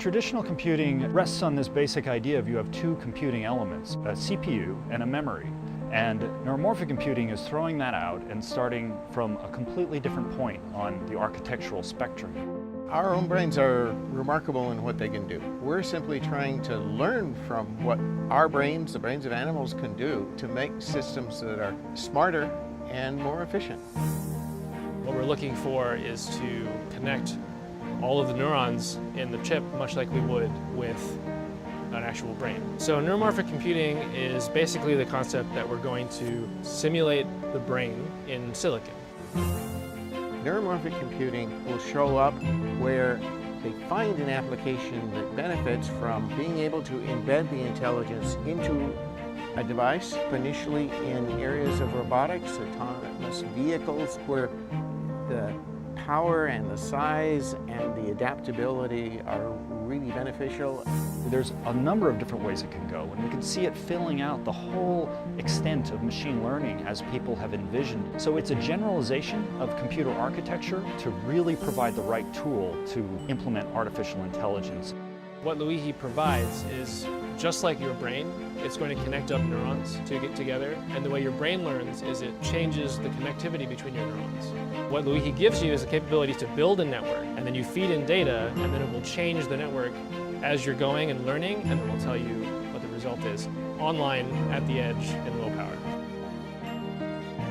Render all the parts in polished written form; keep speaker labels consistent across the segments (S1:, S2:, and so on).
S1: Traditional computing rests on this basic idea of you have two computing elements, a CPU and a memory. And neuromorphic computing is throwing that out and starting from a completely different point on the architectural spectrum.
S2: Our own brains are remarkable in what they can do. We're simply trying to learn from what our brains, the brains of animals, can do to make systems that are smarter and more efficient.
S3: What we're looking for is to connect all of the neurons in the chip much like we would with an actual brain. So neuromorphic computing is basically the concept that we're going to simulate the brain in silicon.
S2: Neuromorphic computing will show up where they find an application that benefits from being able to embed the intelligence into a device, initially in areas of robotics, autonomous vehicles, where the power and the size and the adaptability are really beneficial.
S1: There's a number of different ways it can go, and we can see it filling out the whole extent of machine learning as people have envisioned. So it's a generalization of computer architecture to really provide the right tool to implement artificial intelligence.
S3: What Luigi provides is just like your brain. It's going to connect up neurons to get together, and the way your brain learns is it changes the connectivity between your neurons. What Luigi gives you is the capability to build a network, and then you feed in data, and then it will change the network as you're going and learning, and it will tell you what the result is online, at the edge, in low power.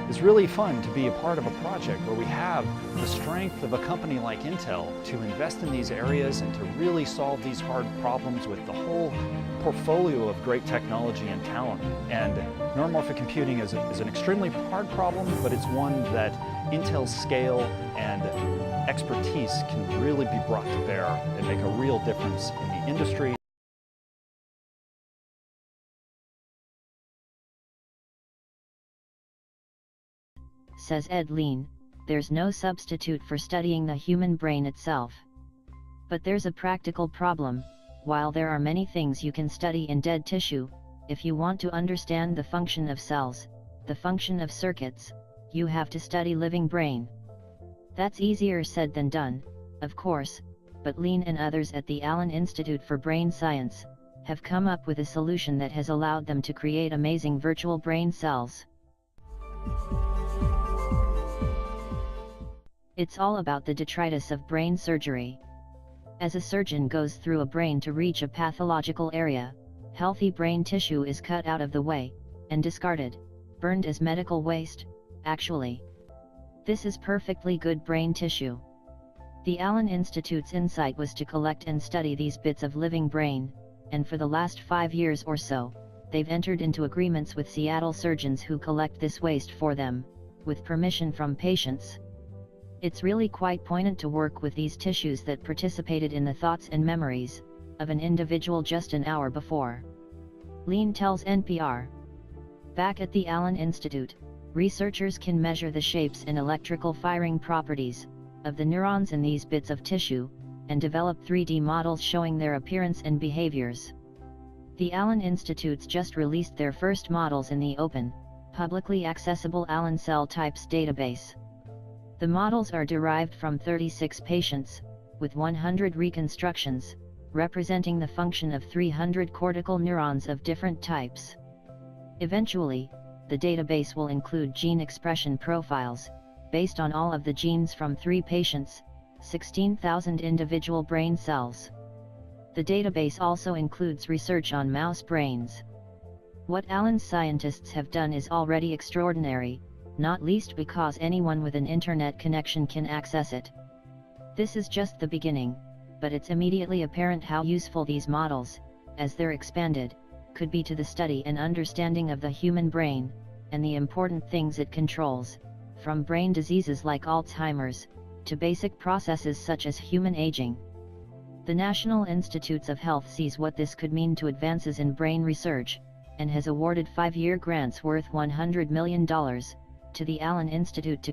S1: It's really fun to be a part of a project where we have the strength of a company like Intel to invest in these areas and to really solve these hard problems with the whole portfolio of great technology and talent. And neuromorphic computing is an extremely hard problem, but it's one that Intel's scale and expertise can really be brought to bear and make a real difference in the industry.
S4: Says Ed Lean, there's no substitute for studying the human brain itself. But there's a practical problem. While there are many things you can study in dead tissue, if you want to understand the function of cells, the function of circuits, you have to study living brain. That's easier said than done, of course, but Lean and others at the Allen Institute for Brain Science have come up with a solution that has allowed them to create amazing virtual brain cells. It's all about the detritus of brain surgery. As a surgeon goes through a brain to reach a pathological area, healthy brain tissue is cut out of the way, and discarded, burned as medical waste, actually. This is perfectly good brain tissue. The Allen Institute's insight was to collect and study these bits of living brain, and for the last 5 years or so, they've entered into agreements with Seattle surgeons who collect this waste for them, with permission from patients. It's really quite poignant to work with these tissues that participated in the thoughts and memories of an individual just an hour before. Lean tells NPR. Back at the Allen Institute, researchers can measure the shapes and electrical firing properties of the neurons in these bits of tissue, and develop 3D models showing their appearance and behaviors. The Allen Institute's just released their first models in the open, publicly accessible Allen Cell Types database. The models are derived from 36 patients, with 100 reconstructions, representing the function of 300 cortical neurons of different types. Eventually, the database will include gene expression profiles, based on all of the genes from 3 patients, 16,000 individual brain cells. The database also includes research on mouse brains. What Allen's scientists have done is already extraordinary, not least because anyone with an internet connection can access it. This is just the beginning, but it's immediately apparent how useful these models, as they're expanded, could be to the study and understanding of the human brain, and the important things it controls, from brain diseases like Alzheimer's, to basic processes such as human aging. The National Institutes of Health sees what this could mean to advances in brain research, and has awarded 5-year grants worth $100 million to the Allen Institute to